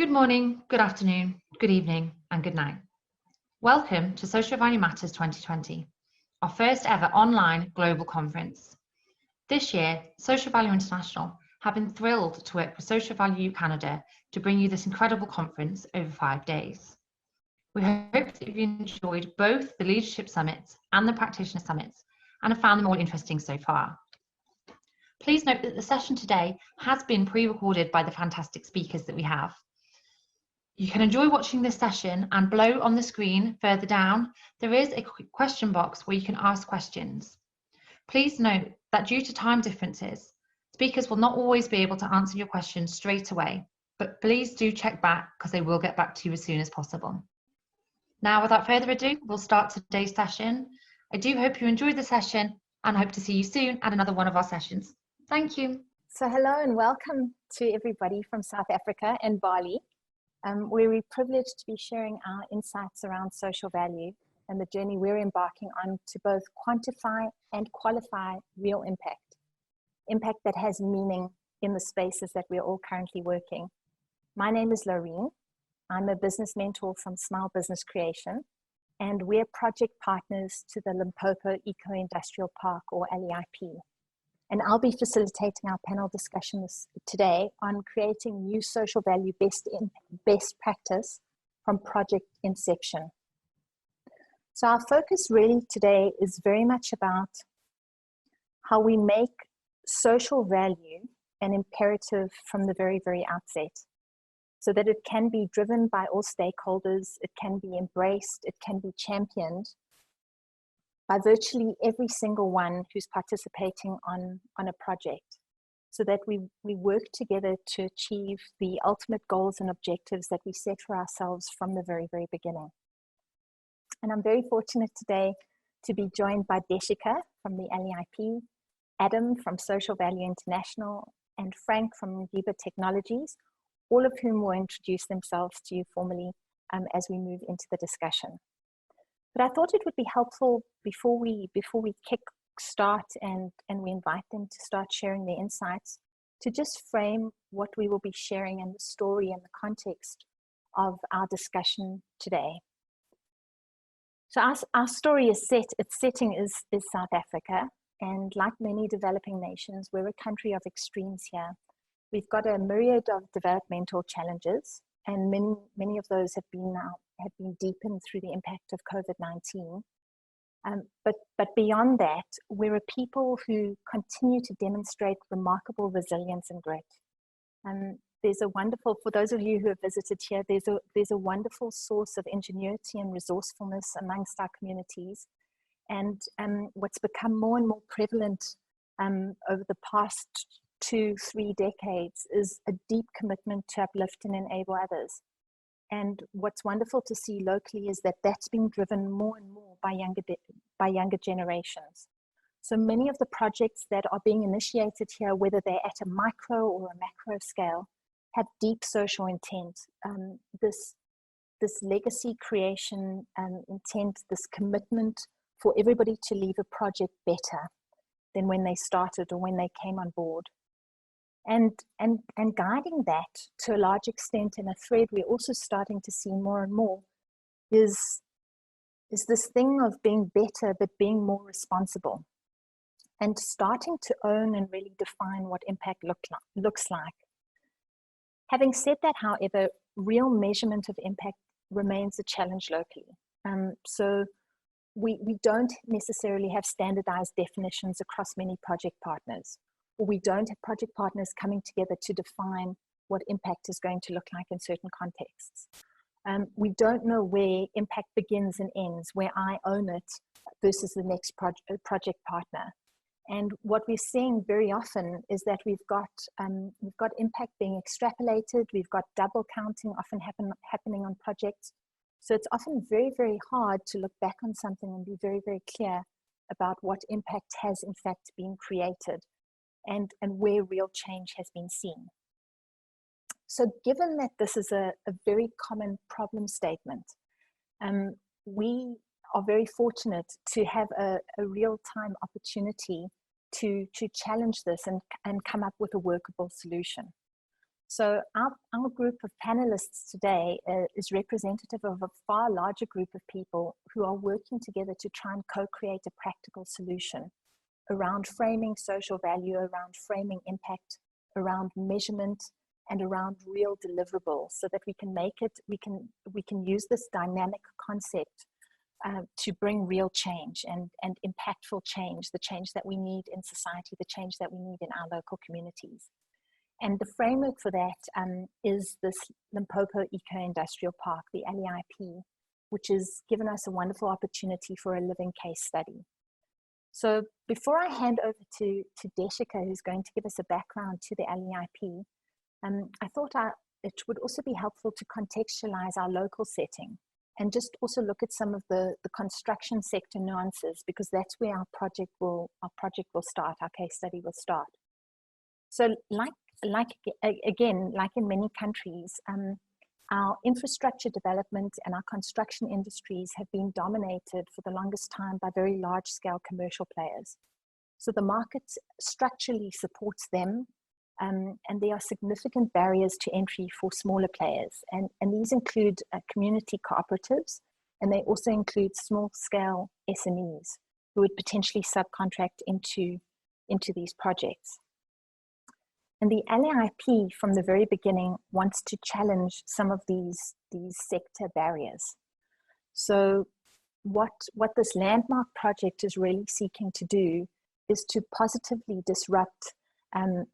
Good morning, good afternoon, good evening, and good night. Welcome to Social Value Matters 2020, our first ever online global conference. This year, Social Value International have been thrilled to work with Social Value Canada to bring you this incredible conference over 5 days. We hope that you've enjoyed both the Leadership Summits and the Practitioner Summits and have found them all interesting so far. Please note that the session today has been pre-recorded by the fantastic speakers that we have. You can enjoy watching this session, and below on the screen further down, there is a question box where you can ask questions. Please note that due to time differences, speakers will not always be able to answer your questions straight away, but please do check back because they will get back to you as soon as possible. Now, without further ado, we'll start today's session. I do hope you enjoyed the session and hope to see you soon at another one of our sessions. Thank you. So hello and welcome to everybody from South Africa and Bali, where we're privileged to be sharing our insights around social value and the journey we're embarking on to both quantify and qualify real impact that has meaning in the spaces that we're all currently working. My name is Loreen. I'm a business mentor from Smile Business Creation, and we're project partners to the Limpopo Eco-Industrial Park, or LEIP. And I'll be facilitating our panel discussions today on creating new social value best practice from project inception. So our focus really today is very much about how we make social value an imperative from the very, very outset, so that it can be driven by all stakeholders, it can be embraced, it can be championed by virtually every single one who's participating on a project, so that we work together to achieve the ultimate goals and objectives that we set for ourselves from the very, very beginning. And I'm very fortunate today to be joined by Deshika from the LEIP, Adam from Social Value International, and Frank from Kpi Technologies, all of whom will introduce themselves to you formally as we move into the discussion. But I thought it would be helpful before we kick start and we invite them to start sharing their insights, to just frame what we will be sharing and the story and the context of our discussion today. So our story is its setting is South Africa, and like many developing nations, we're a country of extremes here. We've got a myriad of developmental challenges, and many of those have been deepened through the impact of COVID-19. But beyond that, we're a people who continue to demonstrate remarkable resilience and grit. There's a wonderful, for those of you who have visited here, there's a wonderful source of ingenuity and resourcefulness amongst our communities. And what's become more and more prevalent over the past 2-3 decades is a deep commitment to uplift and enable others. And what's wonderful to see locally is that that's being driven more and more by younger generations. So many of the projects that are being initiated here, whether they're at a micro or a macro scale, have deep social intent. This legacy creation intent, this commitment for everybody to leave a project better than when they started or when they came on board. And guiding that to a large extent, in a thread we're also starting to see more and more, is this thing of being better but being more responsible, and starting to own and really define what impact looks like. Having said that, however, real measurement of impact remains a challenge locally. So we don't necessarily have standardized definitions across many project partners, or we don't have project partners coming together to define what impact is going to look like in certain contexts. We don't know where impact begins and ends, where I own it versus the next project partner. And what we're seeing very often is that we've got impact being extrapolated, we've got double counting often happening on projects. So it's often very, very hard to look back on something and be very, very clear about what impact has in fact been created and where real change has been seen. So given that this is a very common problem statement, we are very fortunate to have a real-time opportunity to challenge this and come up with a workable solution. So our group of panelists today is representative of a far larger group of people who are working together to try and co-create a practical solution around framing social value, around framing impact, around measurement, and around real deliverables, so that we can make it, we can use this dynamic concept to bring real change and impactful change, the change that we need in society, the change that we need in our local communities. And the framework for that is this Limpopo Eco-Industrial Park, the LEIP, which has given us a wonderful opportunity for a living case study. So before I hand over to Deshika, who's going to give us a background to the LEIP, I thought it would also be helpful to contextualize our local setting and just also look at some of the construction sector nuances, because that's where our project will start, our case study will start. So like in many countries, our infrastructure development and our construction industries have been dominated for the longest time by very large-scale commercial players. So the market structurally supports them, and there are significant barriers to entry for smaller players. And these include community cooperatives, and they also include small-scale SMEs who would potentially subcontract into these projects. And the LEIP from the very beginning wants to challenge some of these sector barriers. So what this landmark project is really seeking to do is to positively disrupt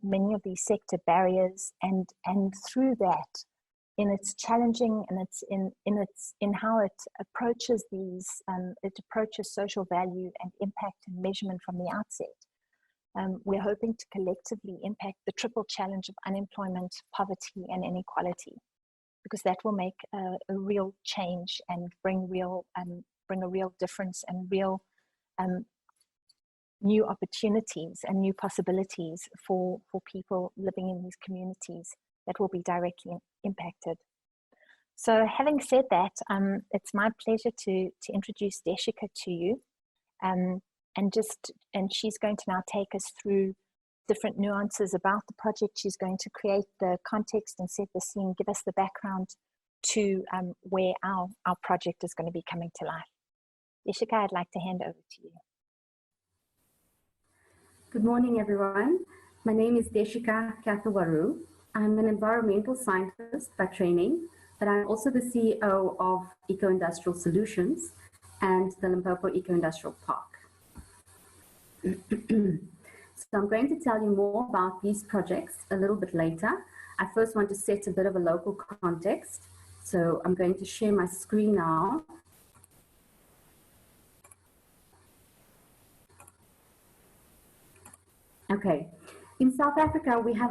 many of these sector barriers, and through that, in its challenging and it's in how it approaches these, it approaches social value and impact and measurement from the outset. We're hoping to collectively impact the triple challenge of unemployment, poverty, and inequality, because that will make a real change and bring a real difference and real new opportunities and new possibilities for people living in these communities that will be directly impacted. So having said that, it's my pleasure to introduce Deshika to you. And she's going to now take us through different nuances about the project. She's going to create the context and set the scene, give us the background to where our project is going to be coming to life. Deshika, I'd like to hand over to you. Good morning, everyone. My name is Deshika Kathawaru. I'm an environmental scientist by training, but I'm also the CEO of Eco-Industrial Solutions and the Limpopo Eco-Industrial Park. So I'm going to tell you more about these projects a little bit later. I first want to set a bit of a local context. So I'm going to share my screen now. Okay, in South Africa, we have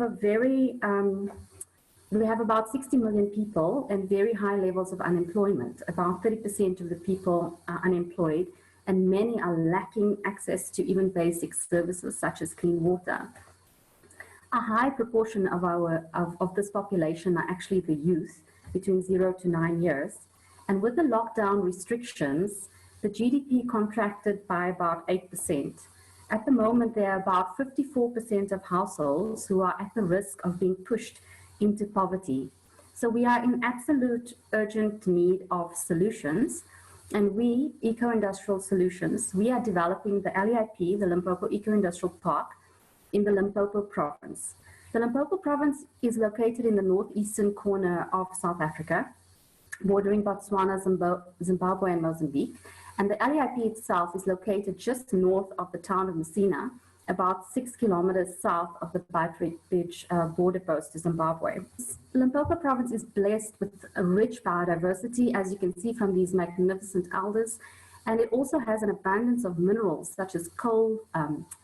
about 60 million people and very high levels of unemployment. About 30% of the people are unemployed, and many are lacking access to even basic services such as clean water. A high proportion of this population are actually the youth between 0 to 9 years. And with the lockdown restrictions, the GDP contracted by about 8%. At the moment, there are about 54% of households who are at the risk of being pushed into poverty. So we are in absolute urgent need of solutions. And we, Eco-Industrial Solutions, we are developing the LEIP, the Limpopo Eco-Industrial Park, in the Limpopo province. The Limpopo province is located in the northeastern corner of South Africa, bordering Botswana, Zimbabwe, and Mozambique. And the LEIP itself is located just north of the town of Messina, about 6 kilometers south of the Beitbridge border post to Zimbabwe. Limpopo province is blessed with a rich biodiversity, as you can see from these magnificent alders, and it also has an abundance of minerals such as coal,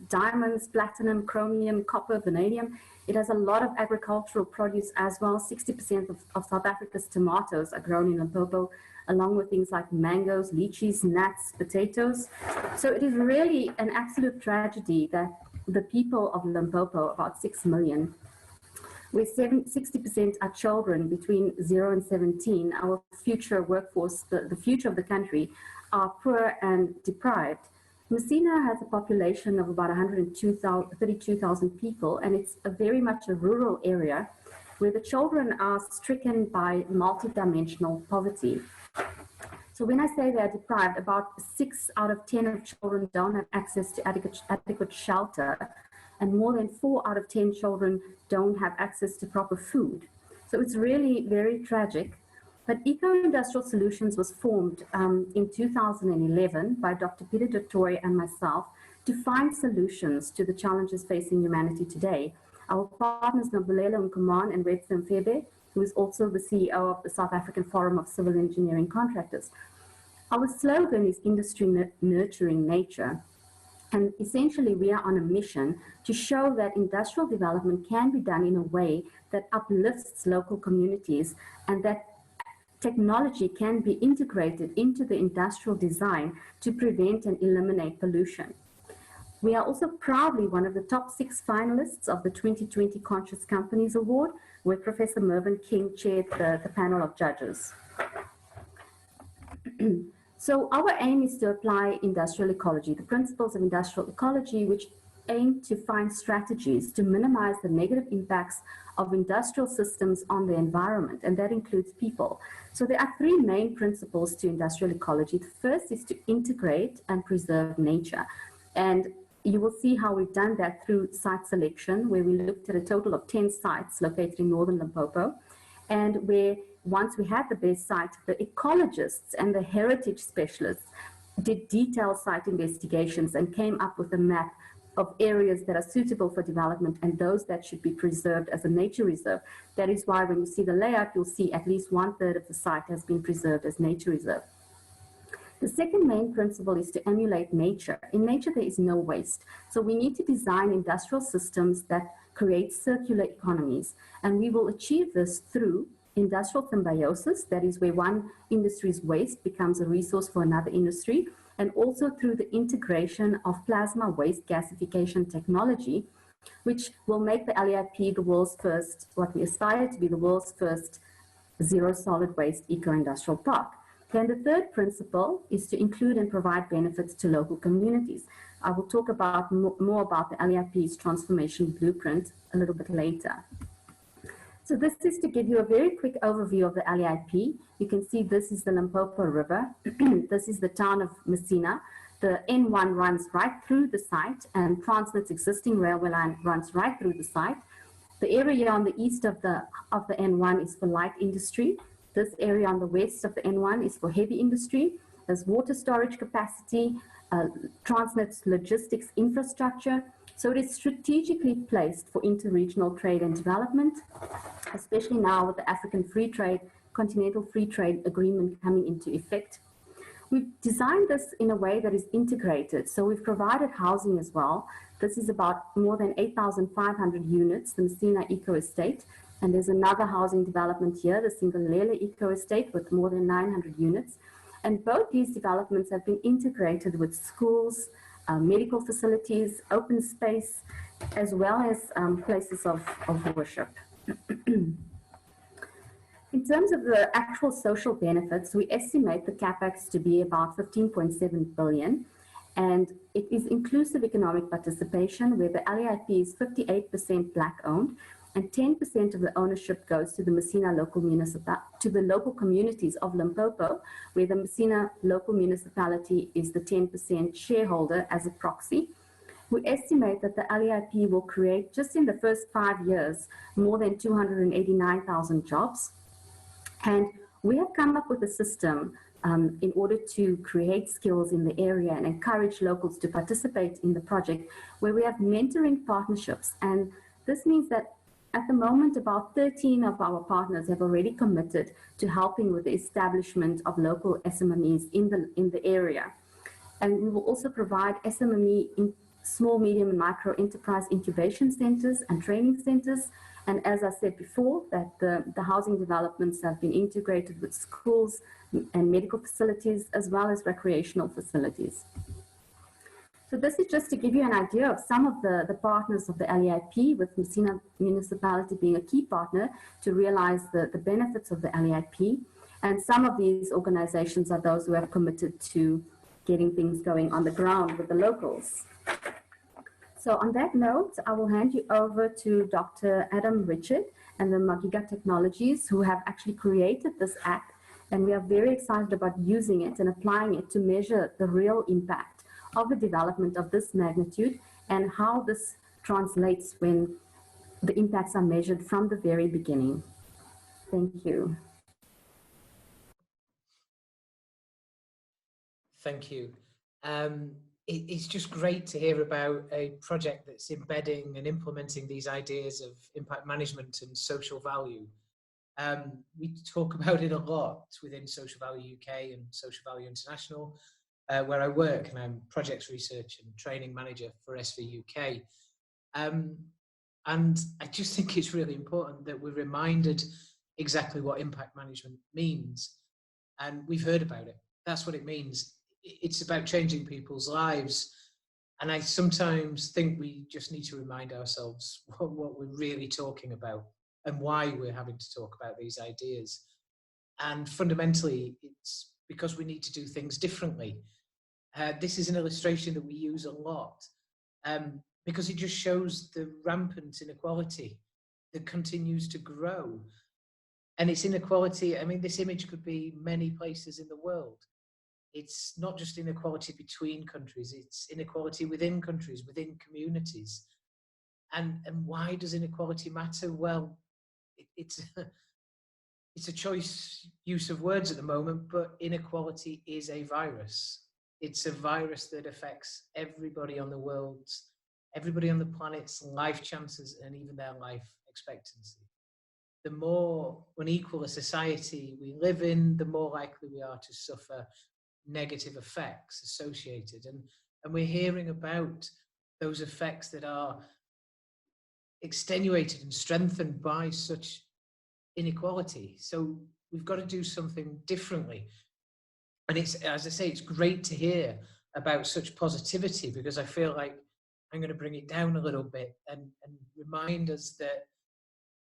diamonds, platinum, chromium, copper, vanadium. It has a lot of agricultural produce as well. 60% of South Africa's tomatoes are grown in Limpopo, along with things like mangoes, lychees, nuts, potatoes. So it is really an absolute tragedy that the people of Limpopo, about 6 million, where 60% are children between 0 and 17, our future workforce, the future of the country, are poor and deprived. Messina has a population of about 32,000 people, and it's very much a rural area. where the children are stricken by multidimensional poverty. So when I say they're deprived, about 6 out of 10 of children don't have access to adequate shelter, and more than 4 out of 10 children don't have access to proper food. So it's really very tragic. But Eco-Industrial Solutions was formed in 2011 by Dr. Peter Dottori and myself to find solutions to the challenges facing humanity today. Our partners, Nabulelo Nkuman and Webster Mfebe, who is also the CEO of the South African Forum of Civil Engineering Contractors. Our slogan is industry nurturing nature. And essentially, we are on a mission to show that industrial development can be done in a way that uplifts local communities, and that technology can be integrated into the industrial design to prevent and eliminate pollution. We are also proudly one of the top 6 finalists of the 2020 Conscious Companies Award, where Professor Mervyn King chaired the panel of judges. So our aim is to apply industrial ecology, the principles of industrial ecology, which aim to find strategies to minimize the negative impacts of industrial systems on the environment, and that includes people. So there are 3 main principles to industrial ecology. The first is to integrate and preserve nature. And you will see how we've done that through site selection, where we looked at a total of 10 sites located in northern Limpopo, and where once we had the best site, the ecologists and the heritage specialists did detailed site investigations and came up with a map of areas that are suitable for development and those that should be preserved as a nature reserve. That is why when you see the layout, you'll see at least 1/3 of the site has been preserved as nature reserve. The second main principle is to emulate nature. In nature, there is no waste. So we need to design industrial systems that create circular economies. And we will achieve this through industrial symbiosis, that is where one industry's waste becomes a resource for another industry, and also through the integration of plasma waste gasification technology, which will make the LEIP the world's first, what we aspire to be the world's first zero solid waste eco-industrial park. Then the third principle is to include and provide benefits to local communities. I will talk about more about the LEIP's transformation blueprint a little bit later. So this is to give you a very quick overview of the LEIP. You can see this is the Limpopo River. This is the town of Messina. The N1 runs right through the site, and Transnet's existing railway line runs right through the site. The area on the east of the N1 is for light industry. This area on the west of the N1 is for heavy industry. There's water storage capacity, Transnet's logistics infrastructure. So it is strategically placed for interregional trade and development, especially now with the African Continental Free Trade Agreement coming into effect. We've designed this in a way that is integrated. So we've provided housing as well. This is about more than 8,500 units, the Messina Eco Estate. And there's another housing development here, the Singolele Eco Estate, with more than 900 units. And both these developments have been integrated with schools, medical facilities, open space, as well as places of worship. In terms of the actual social benefits, we estimate the capex to be about 15.7 billion, and it is inclusive economic participation, where the LEIP is 58% Black owned, and 10% of the ownership goes to the Messina local to the local communities of Limpopo, where the Messina local municipality is the 10% shareholder as a proxy. We estimate that the LEIP will create, just in the first 5 years, more than 289,000 jobs. And we have come up with a system in order to create skills in the area and encourage locals to participate in the project, where we have mentoring partnerships. And this means that at the moment, about 13 of our partners have already committed to helping with the establishment of local SMMEs in the area. And we will also provide SMME in small, medium, and micro enterprise incubation centers and training centers. And as I said before, that the housing developments have been integrated with schools and medical facilities, as well as recreational facilities. So this is just to give you an idea of some of the partners of the LEIP, with Messina Municipality being a key partner to realize the benefits of the LEIP. And some of these organizations are those who have committed to getting things going on the ground with the locals. So on that note, I will hand you over to Dr. Adam Richard, and the Magiga Technologies, who have actually created this app. And we are very excited about using it and applying it to measure the real impact of the development of this magnitude and how this translates when the impacts are measured from the very beginning. Thank you. Thank you. It's just great to hear about a project that's embedding and implementing these ideas of impact management and social value. We talk about it a lot within Social Value UK and Social Value International, where I work, and I'm projects research and training manager for SV UK. And I just think it's really important that we're reminded exactly what impact management means. And we've heard about it. That's what it means. It's about changing people's lives. And I sometimes think we just need to remind ourselves what we're really talking about and why we're having to talk about these ideas. And fundamentally, it's because we need to do things differently. This is an illustration that we use a lot because it just shows the rampant inequality that continues to grow. And it's inequality, I mean, this image could be many places in the world. It's not just inequality between countries, it's inequality within countries, within communities. And why does inequality matter? Well, it's a choice use of words at the moment, but inequality is a virus. It's a virus that affects everybody on the world's, everybody on the planet's life chances and even their life expectancy. The more unequal a society we live in, the more likely we are to suffer negative effects associated. And we're hearing about those effects that are extenuated and strengthened by such inequality. So we've got to do something differently. And it's, as I say, it's great to hear about such positivity, because I feel like I'm going to bring it down a little bit and remind us that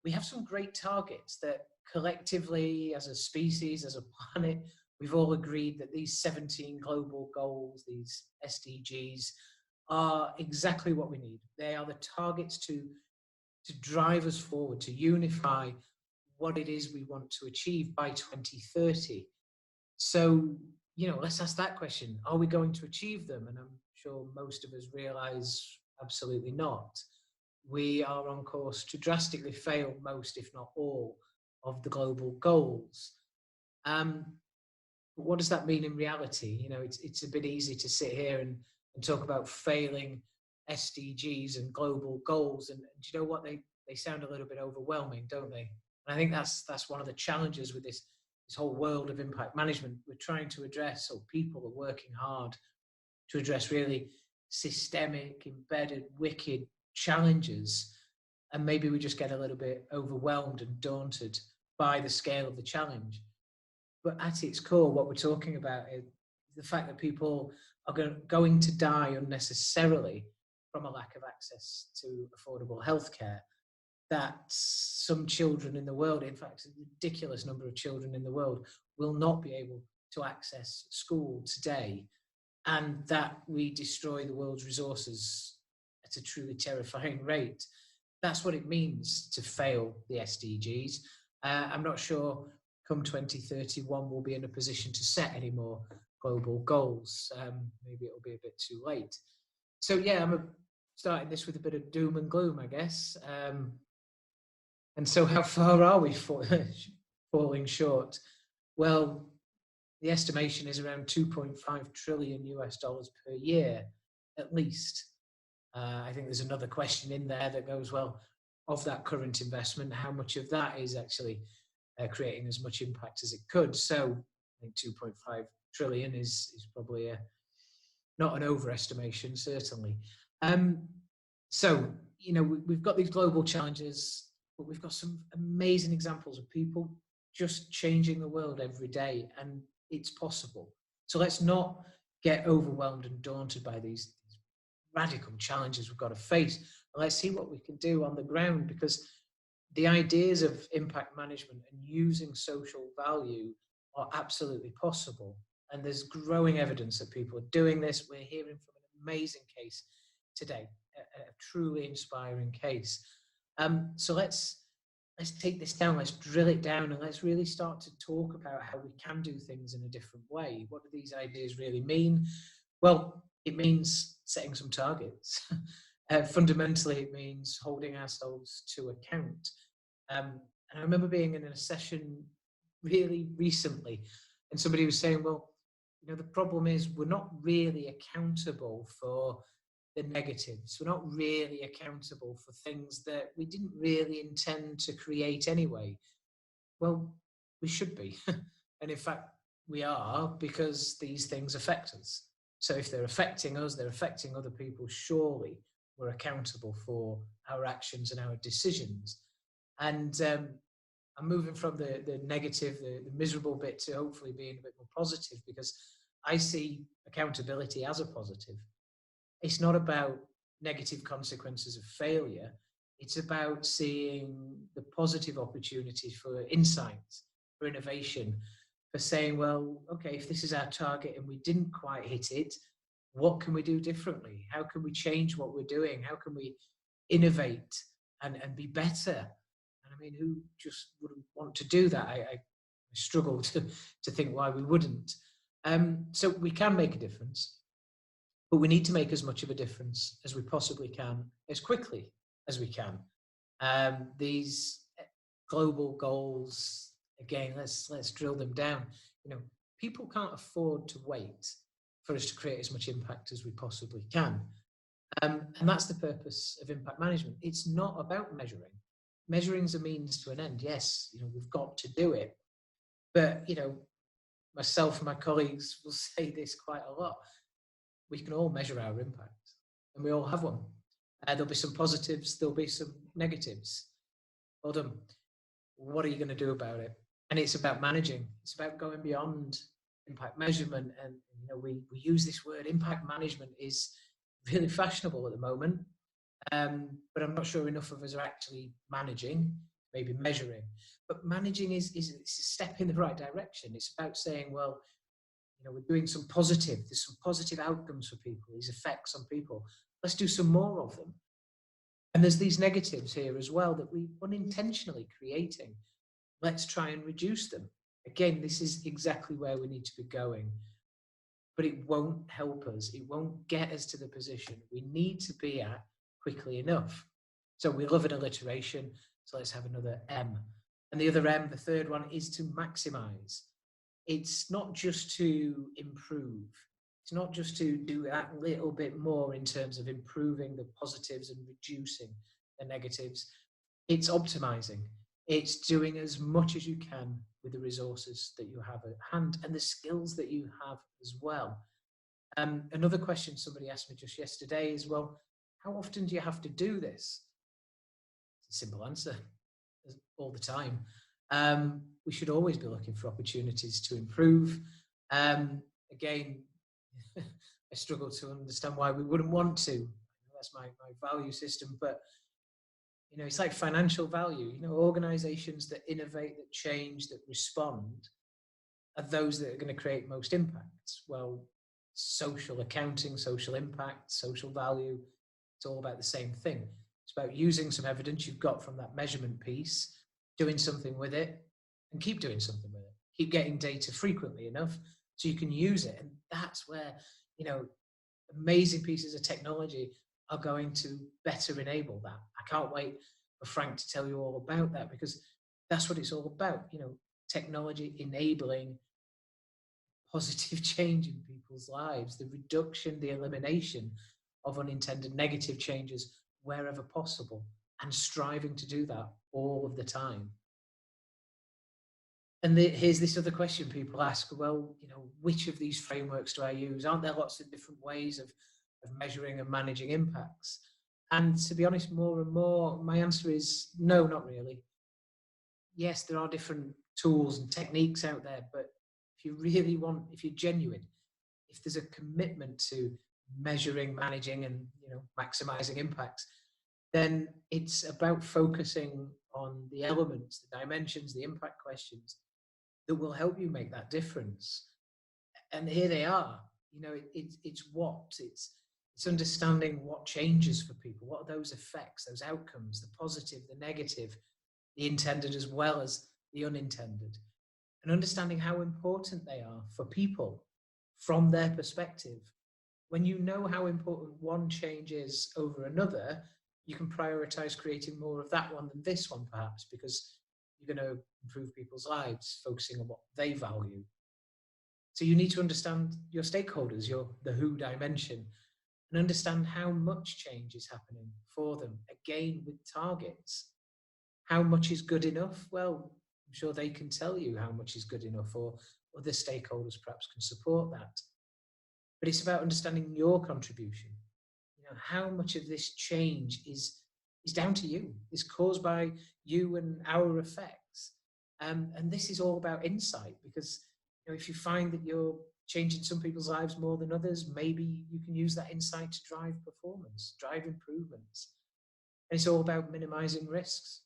we have some great targets that collectively, as a species, as a planet, we've all agreed that these 17 global goals, these SDGs, are exactly what we need. They are the targets to drive us forward, to unify what it is we want to achieve by 2030. So, you know, let's ask that question. Are we going to achieve them? And I'm sure most of us realize absolutely not. We are on course to drastically fail most, if not all, of the global goals. But what does that mean in reality? You know, it's a bit easy to sit here and talk about failing SDGs and global goals. And do you know what? They sound a little bit overwhelming, don't they? And I think that's one of the challenges with this whole world of impact management. We're trying to address, or people are working hard to address, really systemic, embedded, wicked challenges. And maybe we just get a little bit overwhelmed and daunted by the scale of the challenge. But at its core, what we're talking about is the fact that people are going to die unnecessarily from a lack of access to affordable healthcare. That some children in the world, in fact, a ridiculous number of children in the world, will not be able to access school today, and that we destroy the world's resources at a truly terrifying rate. That's what it means to fail the SDGs. I'm not sure come 2031 we'll be in a position to set any more global goals. Maybe it'll be a bit too late. So yeah, I'm starting this with a bit of doom and gloom, I guess. And so how far are we falling short? Well, the estimation is around $2.5 trillion US per year, at least. I think there's another question in there that goes, well, of that current investment, how much of that is actually creating as much impact as it could? So I think 2.5 trillion is probably not an overestimation, certainly. So, you know, we've got these global challenges, but we've got some amazing examples of people just changing the world every day, and it's possible. So let's not get overwhelmed and daunted by these radical challenges we've got to face. And let's see what we can do on the ground, because the ideas of impact management and using social value are absolutely possible. And there's growing evidence that people are doing this. We're hearing from an amazing case today, a truly inspiring case. So let's let's take this down, let's drill it down, and let's really start to talk about how we can do things in a different way. What do these ideas really mean? Well, it means setting some targets. Fundamentally, it means holding ourselves to account. And I remember being in a session really recently, and somebody was saying, well, you know, the problem is we're not really accountable for the negatives. We're not really accountable for things that we didn't really intend to create anyway. Well, we should be. And in fact, we are, because these things affect us. So if they're affecting us, they're affecting other people, surely we're accountable for our actions and our decisions. And I'm moving from the negative, the miserable bit, to hopefully being a bit more positive, because I see accountability as a positive. It's not about negative consequences of failure. It's about seeing the positive opportunities for insights, for innovation, for saying, well, okay, if this is our target and we didn't quite hit it, what can we do differently? How can we change what we're doing? How can we innovate and be better? And I mean, who just wouldn't want to do that? I struggle to think why we wouldn't. So we can make a difference, but we need to make as much of a difference as we possibly can, as quickly as we can. These global goals, again, let's drill them down. You know, people can't afford to wait for us to create as much impact as we possibly can. And that's the purpose of impact management. It's not about measuring. Measuring's a means to an end. Yes, you know, we've got to do it. But, you know, myself and my colleagues will say this quite a lot. We can all measure our impact, and we all have one. There'll be some positives, there'll be some negatives. Well done. What are you going to do about it? And it's about managing. It's about going beyond impact measurement. And you know, we use this word. Impact management is really fashionable at the moment, but I'm not sure enough of us are actually managing, maybe measuring. But managing is a step in the right direction. It's about saying, well, you know, we're doing some positive, there's some positive outcomes for people, these effects on people. Let's do some more of them. And there's these negatives here as well that we unintentionally creating. Let's try and reduce them. Again, this is exactly where we need to be going. But it won't help us. It won't get us to the position we need to be at quickly enough. So we love an alliteration. So let's have another M. And the other M, the third one, is to maximize. It's not just to improve. It's not just to do that little bit more in terms of improving the positives and reducing the negatives. It's optimizing. It's doing as much as you can with the resources that you have at hand and the skills that you have as well. Another question somebody asked me just yesterday is, well, how often do you have to do this? It's a simple answer, all the time. We should always be looking for opportunities to improve. Again, I struggle to understand why we wouldn't want to. That's my value system, but you know, it's like financial value. You know, organizations that innovate, that change, that respond are those that are going to create most impact. Well, social accounting, social impact, social value, it's all about the same thing. It's about using some evidence you've got from that measurement piece, doing something with it, and keep doing something with it. Keep getting data frequently enough so you can use it. And that's where, you know, amazing pieces of technology are going to better enable that. I can't wait for Frank to tell you all about that, because that's what it's all about. You know, technology enabling positive change in people's lives, the reduction, the elimination of unintended negative changes wherever possible, and striving to do that all of the time. And here's this other question people ask, well, you know, which of these frameworks do I use? Aren't there lots of different ways of measuring and managing impacts? And to be honest, more and more, my answer is no, not really. Yes, there are different tools and techniques out there, but if you really want, if you're genuine, if there's a commitment to measuring, managing, and, you know, maximizing impacts, then it's about focusing on the elements, the dimensions, the impact questions that will help you make that difference. And here they are. You know, it's understanding what changes for people. What are those effects, those outcomes, the positive, the negative? the intended as well as the unintended, and understanding how important they are for people from their perspective. When you know how important one change is over another, you can prioritize creating more of that one than this one, perhaps, because you're going to improve people's lives, focusing on what they value. So you need to understand your stakeholders, the who dimension, and understand how much change is happening for them, again with targets. How much is good enough? Well, I'm sure they can tell you how much is good enough, or other stakeholders perhaps can support that. But it's about understanding your contribution. You know, how much of this change is down to you, is caused by you and our effects. And this is all about insight, because if you find that you're changing some people's lives more than others, maybe you can use that insight to drive performance, drive improvements. And it's all about minimizing risks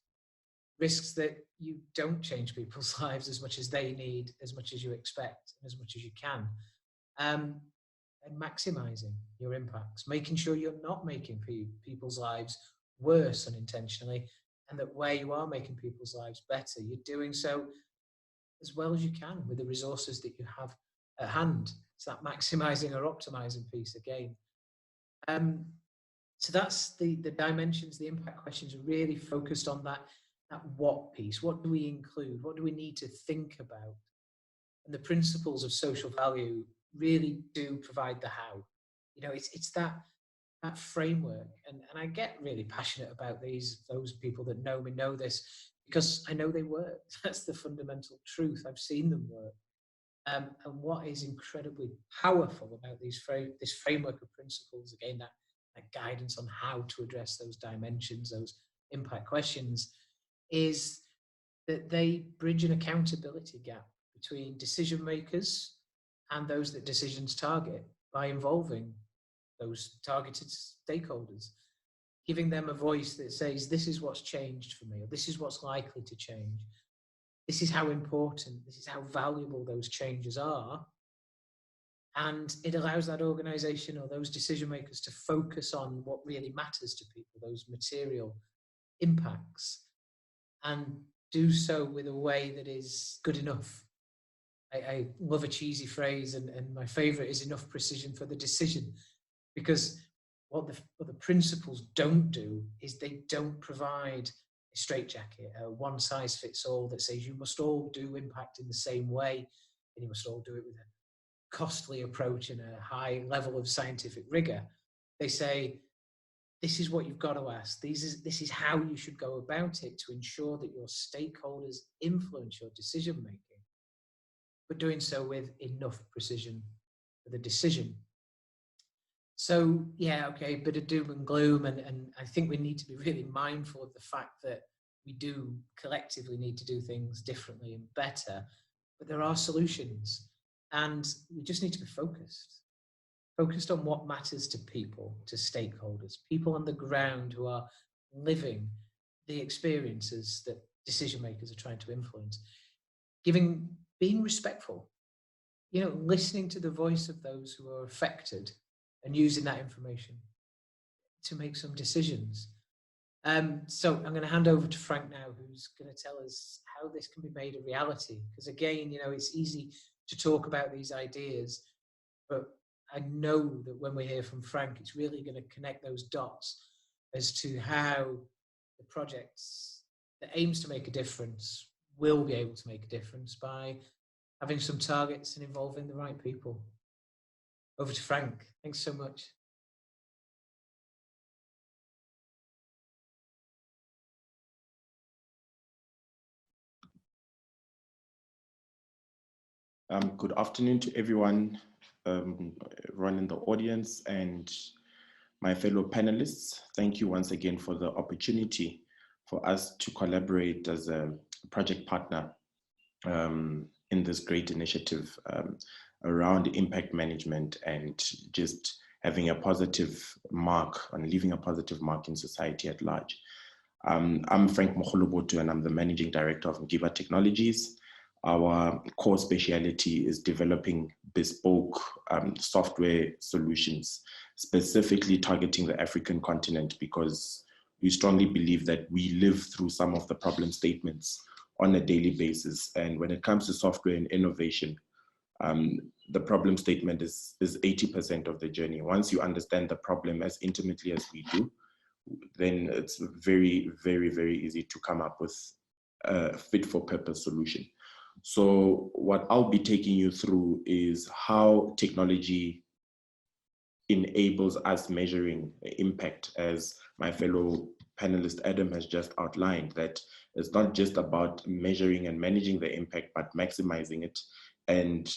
that you don't change people's lives as much as they need, as much as you expect, and as much as you can. And maximizing your impacts, making sure you're not making people's lives worse unintentionally, and that where you are making people's lives better, you're doing so as well as you can with the resources that you have at hand. It's that maximizing or optimizing piece again. So that's the dimensions, the impact questions are really focused on that what piece. What do we include? What do we need to think about? And the principles of social value really do provide the how. It's that framework. And I get really passionate about those people that know me know this, because I know they work. That's the fundamental truth. I've seen them work. And what is incredibly powerful about this framework of principles, again, that guidance on how to address those dimensions, those impact questions, is that they bridge an accountability gap between decision makers and those that decisions target by involving those targeted stakeholders, giving them a voice that says, this is what's changed for me, or this is what's likely to change. This is how important, this is how valuable those changes are. And it allows that organization or those decision makers to focus on what really matters to people, those material impacts, and do so with a way that is good enough. I love a cheesy phrase, and my favorite is enough precision for the decision, because what the principles don't do is they don't provide a straitjacket, a one size fits all that says you must all do impact in the same way, and you must all do it with a costly approach and a high level of scientific rigor. They say, this is what you've got to ask. This is how you should go about it to ensure that your stakeholders influence your decision making, but doing so with enough precision for the decision. So yeah, okay, bit of doom and gloom, and I think we need to be really mindful of the fact that we do collectively need to do things differently and better, but there are solutions, and we just need to be focused on what matters to people, to stakeholders, people on the ground who are living the experiences that decision makers are trying to influence. Being respectful, listening to the voice of those who are affected and using that information to make some decisions. So I'm going to hand over to Frank now, who's going to tell us how this can be made a reality. Because again, it's easy to talk about these ideas, but I know that when we hear from Frank, it's really going to connect those dots as to how the projects that aims to make a difference will be able to make a difference by having some targets and involving the right people. Over to Frank. Thanks so much. Good afternoon to everyone in the audience and my fellow panelists. Thank you once again for the opportunity for us to collaborate as a project partner in this great initiative around impact management and just having a positive mark and leaving a positive mark in society at large. I'm Frank Mokholobotu, and I'm the Managing Director of Kpi Technologies. Our core speciality is developing bespoke software solutions, specifically targeting the African continent, because we strongly believe that we live through some of the problem statements on a daily basis. And when it comes to software and innovation, the problem statement is 80% of the journey. Once you understand the problem as intimately as we do, then it's very, very, very easy to come up with a fit for purpose solution. So what I'll be taking you through is how technology enables us measuring impact, as my fellow panelist Adam has just outlined, that it's not just about measuring and managing the impact, but maximizing it. And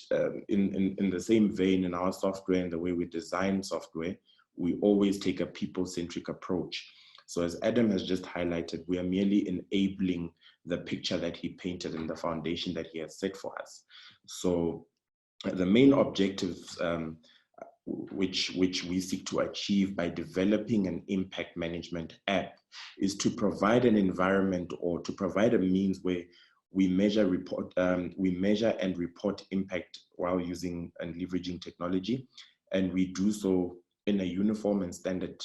in the same vein, in our software and the way we design software, we always take a people-centric approach. So as Adam has just highlighted, we are merely enabling the picture that he painted and the foundation that he has set for us. So the main objectives which we seek to achieve by developing an impact management app is to provide an environment, or to provide a means where we measure and report impact while using and leveraging technology, and we do so in a uniform and standard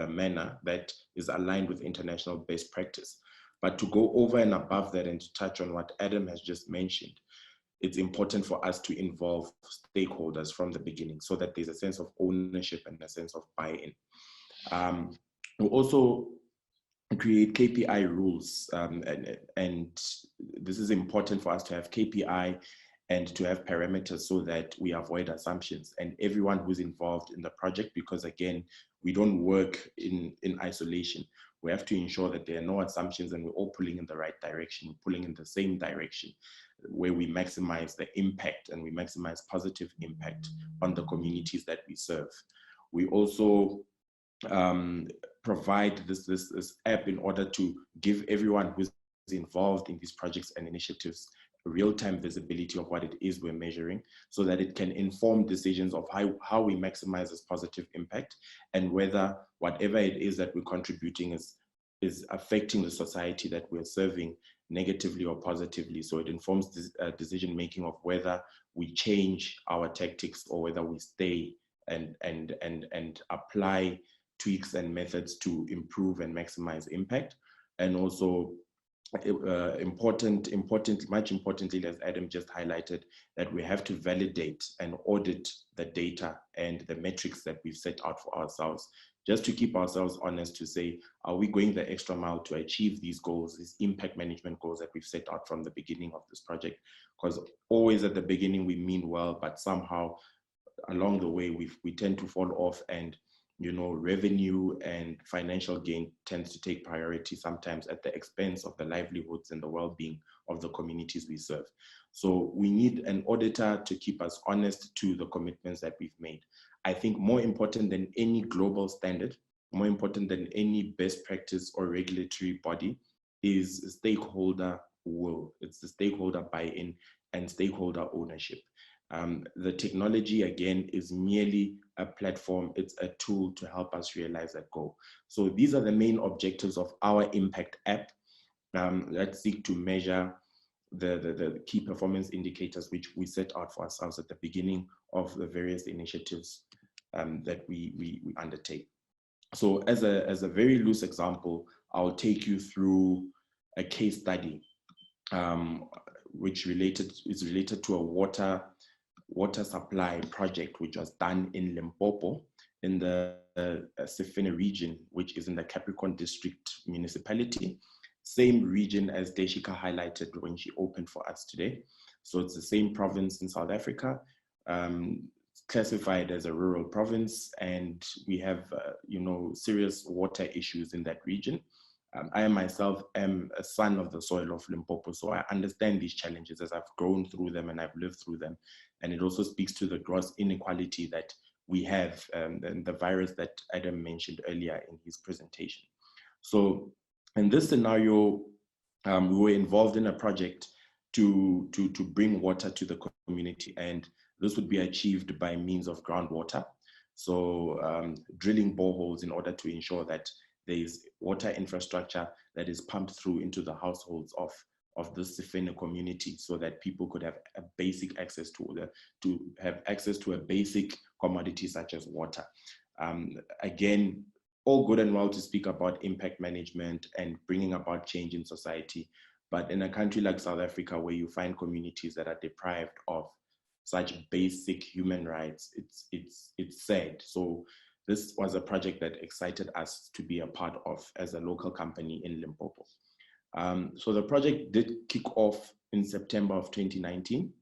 manner that is aligned with international best practice. But to go over and above that and to touch on what Adam has just mentioned, it's important for us to involve stakeholders from the beginning so that there's a sense of ownership and a sense of buy-in. We also create KPI rules, and this is important for us to have KPI and to have parameters so that we avoid assumptions, and everyone who's involved in the project, because again, we don't work in isolation. We have to ensure that there are no assumptions and we're all pulling in the right direction, pulling in the same direction, where we maximize the impact and we maximize positive impact on the communities that we serve. We also provide this app in order to give everyone who's involved in these projects and initiatives real-time visibility of what it is we're measuring, so that it can inform decisions of how we maximize this positive impact, and whether whatever it is that we're contributing is affecting the society that we're serving negatively or positively. So it informs this, decision-making of whether we change our tactics or whether we stay and apply tweaks and methods to improve and maximize impact. And also much importantly, as Adam just highlighted, that we have to validate and audit the data and the metrics that we've set out for ourselves, just to keep ourselves honest, to say, are we going the extra mile to achieve these goals, these impact management goals that we've set out from the beginning of this project? Because always at the beginning we mean well, but somehow along the way we tend to fall off, and revenue and financial gain tends to take priority sometimes at the expense of the livelihoods and the well-being of the communities we serve. So we need an auditor to keep us honest to the commitments that we've made. I think more important than any global standard, more important than any best practice or regulatory body, is stakeholder will. It's the stakeholder buy-in and stakeholder ownership. The technology, again, is merely a platform. It's a tool to help us realize that goal. So these are the main objectives of our impact app that seek to measure the key performance indicators which we set out for ourselves at the beginning of the various initiatives that we undertake. So as a very loose example, I'll take you through a case study which is related to a water supply project which was done in Limpopo, in the Sefene region, which is in the Capricorn District municipality, same region as Deshika highlighted when she opened for us today. So it's the same province in South Africa, classified as a rural province, and we have serious water issues in that region. I myself am a son of the soil of Limpopo, so I understand these challenges as I've grown through them and I've lived through them. And it also speaks to the gross inequality that we have, and the virus that Adam mentioned earlier in his presentation. So in this scenario, we were involved in a project to bring water to the community, and this would be achieved by means of groundwater. So drilling boreholes in order to ensure that there is water infrastructure that is pumped through into the households of the Sefene community, so that people could have a basic access to a basic commodity such as water. Again, all good and well to speak about impact management and bringing about change in society. But in a country like South Africa, where you find communities that are deprived of such basic human rights, it's sad. So this was a project that excited us to be a part of as a local company in Limpopo. So the project did kick off in September of 2019.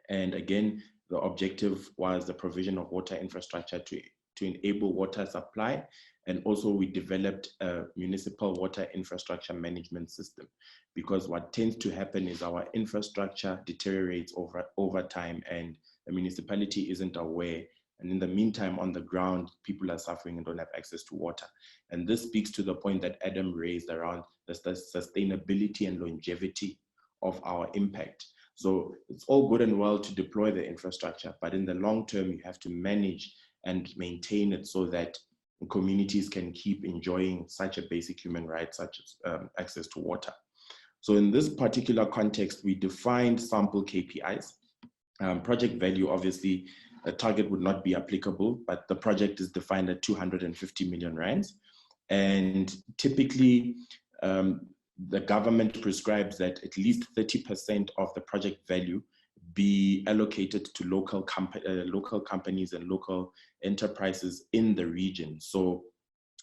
And again, the objective was the provision of water infrastructure to enable water supply. And also we developed a municipal water infrastructure management system, because what tends to happen is our infrastructure deteriorates over time and the municipality isn't aware. And in the meantime, on the ground, people are suffering and don't have access to water. And this speaks to the point that Adam raised around the sustainability and longevity of our impact. So it's all good and well to deploy the infrastructure, but in the long term, you have to manage and maintain it so that communities can keep enjoying such a basic human right, such as access to water. So in this particular context, we defined sample KPIs. Project value, obviously, a target would not be applicable, but the project is defined at 250 million rands. And typically, the government prescribes that at least 30% of the project value be allocated to local companies and local enterprises in the region. So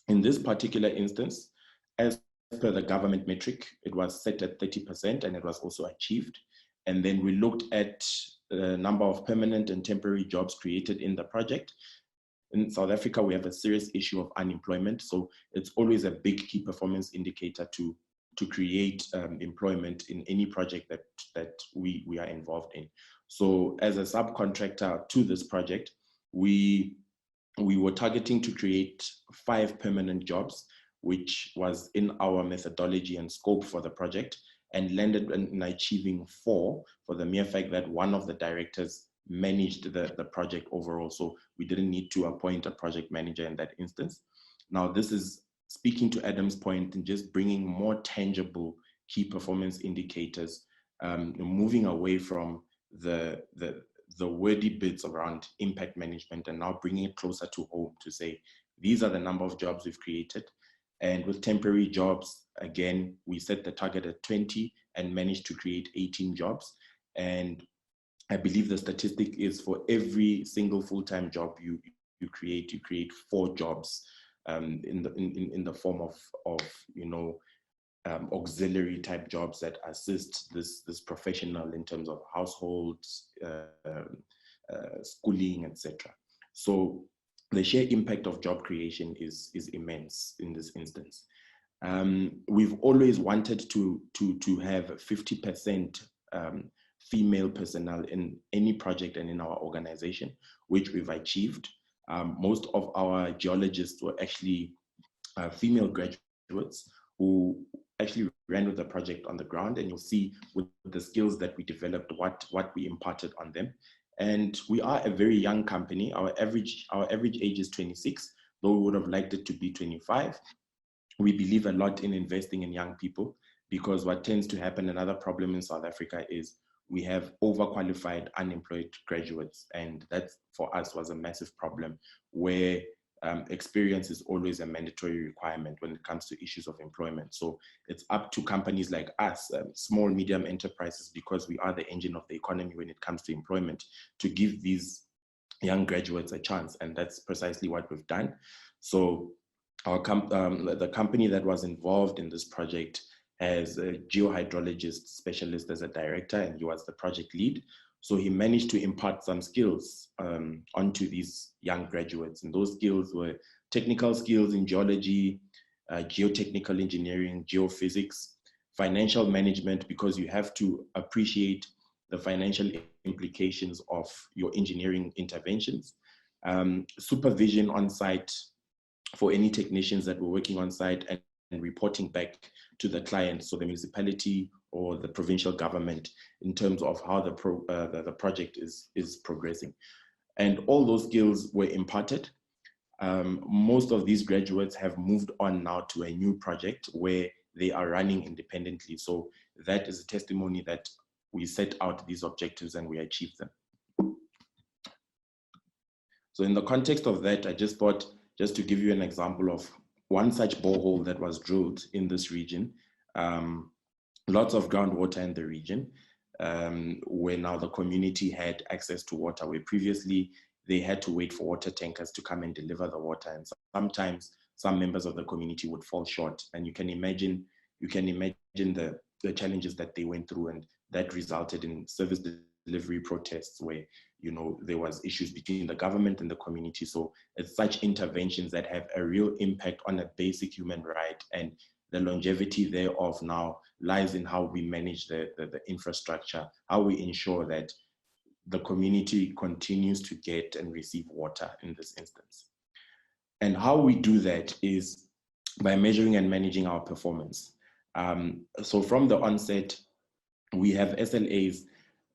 in this particular instance, as per the government metric, it was set at 30% and it was also achieved. And then we looked at the number of permanent and temporary jobs created in the project. In South Africa, we have a serious issue of unemployment. So it's always a big key performance indicator to create employment in any project that we are involved in. So as a subcontractor to this project, we were targeting to create 5 permanent jobs, which was in our methodology and scope for the project, and landed in achieving 4 for the mere fact that one of the directors managed the project overall. So we didn't need to appoint a project manager in that instance. Now, this is speaking to Adam's point and just bringing more tangible key performance indicators, moving away from the wordy bits around impact management and now bringing it closer to home to say, these are the number of jobs we've created. And with temporary jobs, again, we set the target at 20 and managed to create 18 jobs. And I believe the statistic is for every single full-time job you create 4 jobs in the form of auxiliary type jobs that assist this professional in terms of households, schooling, etc. So the sheer impact of job creation is immense in this instance. We've always wanted to have 50% female personnel in any project and in our organization, which we've achieved. Most of our geologists were actually female graduates who actually ran with the project on the ground, and you'll see with the skills that we developed, what we imparted on them. And we are a very young company. Our average age is 26, though we would have liked it to be 25. We believe a lot in investing in young people, because what tends to happen, another problem in South Africa, is we have overqualified unemployed graduates. And that for us was a massive problem, where experience is always a mandatory requirement when it comes to issues of employment. So it's up to companies like us, small, medium enterprises, because we are the engine of the economy when it comes to employment, to give these young graduates a chance. And that's precisely what we've done. So our the company that was involved in this project has a geohydrologist specialist as a director, and he was the project lead. So he managed to impart some skills onto these young graduates. And those skills were technical skills in geology, geotechnical engineering, geophysics, financial management, because you have to appreciate the financial implications of your engineering interventions, supervision on site for any technicians that were working on site, and reporting back to the client, so the municipality or the provincial government, in terms of how the project is progressing. And all those skills were imparted. Most of these graduates have moved on now to a new project where they are running independently. So that is a testimony that we set out these objectives and we achieved them. So in the context of that, I just thought, just to give you an example of one such borehole that was drilled in this region, lots of groundwater in the region, where now the community had access to water, where previously they had to wait for water tankers to come and deliver the water. And sometimes some members of the community would fall short. And you can imagine the challenges that they went through, and that resulted in service delivery protests where, you know, there was issues between the government and the community. So it's such interventions that have a real impact on a basic human right, and the longevity thereof now lies in how we manage the infrastructure, how we ensure that the community continues to get and receive water in this instance. And how we do that is by measuring and managing our performance. So from the onset, we have SLAs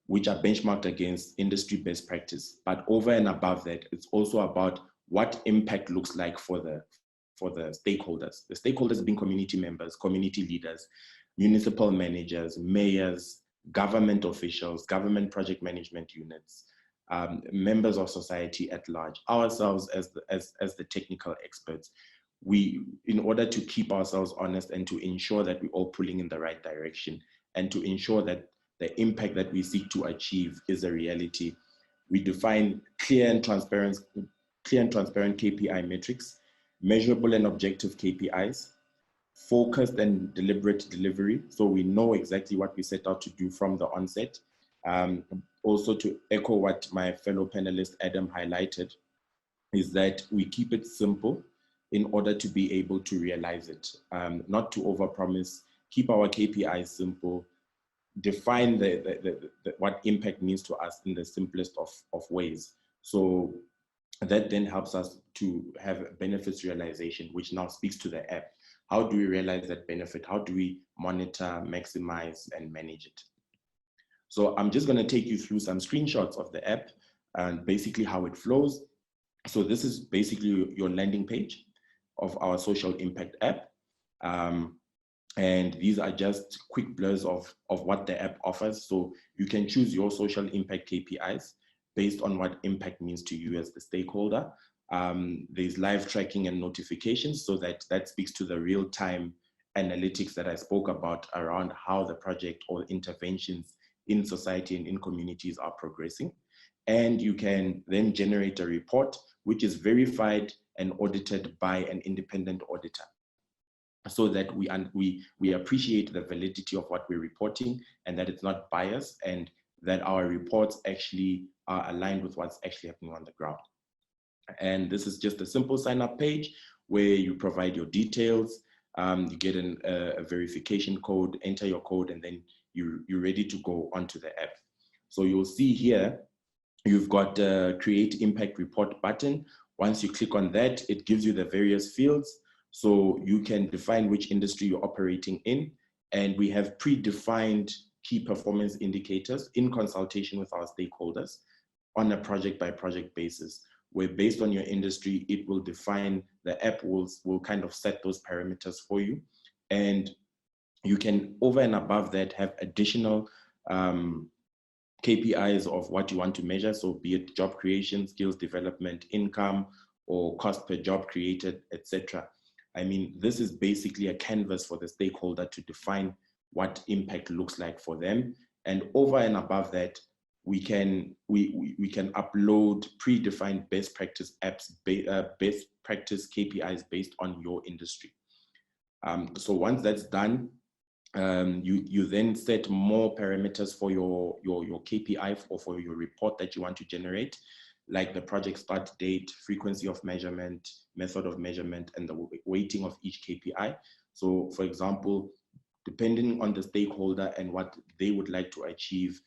which are benchmarked against industry best practice. But over and above that, it's also about what impact looks like for the stakeholders. The stakeholders being community members, community leaders, municipal managers, mayors, government officials, government project management units, members of society at large, ourselves as the technical experts. In order to keep ourselves honest and to ensure that we're all pulling in the right direction, and to ensure that the impact that we seek to achieve is a reality, we define clear and transparent KPI metrics, measurable and objective KPIs, focused and deliberate delivery, so we know exactly what we set out to do from the onset. Also, to echo what my fellow panelist Adam highlighted, is that we keep it simple in order to be able to realize it, not to overpromise, keep our KPIs simple, define what impact means to us in the simplest of ways. So that then helps us to have benefits realization, which now speaks to the app. How do we realize that benefit? How do we monitor, maximize, and manage it? So I'm just going to take you through some screenshots of the app and basically how it flows. So this is basically your landing page of our social impact app. And these are just quick blurs of what the app offers. So you can choose your social impact KPIs based on what impact means to you as the stakeholder. There's live tracking and notifications, so that speaks to the real-time analytics that I spoke about around how the project or interventions in society and in communities are progressing. And you can then generate a report which is verified and audited by an independent auditor, so that we appreciate the validity of what we're reporting and that it's not biased, and that our reports actually are aligned with what's actually happening on the ground. And this is just a simple sign-up page where you provide your details, you get a verification code, enter your code, and then you're ready to go onto the app. So you'll see here, you've got the Create Impact Report button. Once you click on that, it gives you the various fields. So you can define which industry you're operating in. And we have predefined key performance indicators in consultation with our stakeholders on a project by project basis, where based on your industry, it will define, the app will kind of set those parameters for you. And you can, over and above that, have additional KPIs of what you want to measure. So be it job creation, skills development, income, or cost per job created, etc. I mean, this is basically a canvas for the stakeholder to define what impact looks like for them. And over and above that, we can upload predefined best practice apps, best practice KPIs based on your industry. So once that's done, you then set more parameters for your KPI or for your report that you want to generate, like the project start date, frequency of measurement, method of measurement, and the weighting of each KPI. So for example, depending on the stakeholder and what they would like to achieve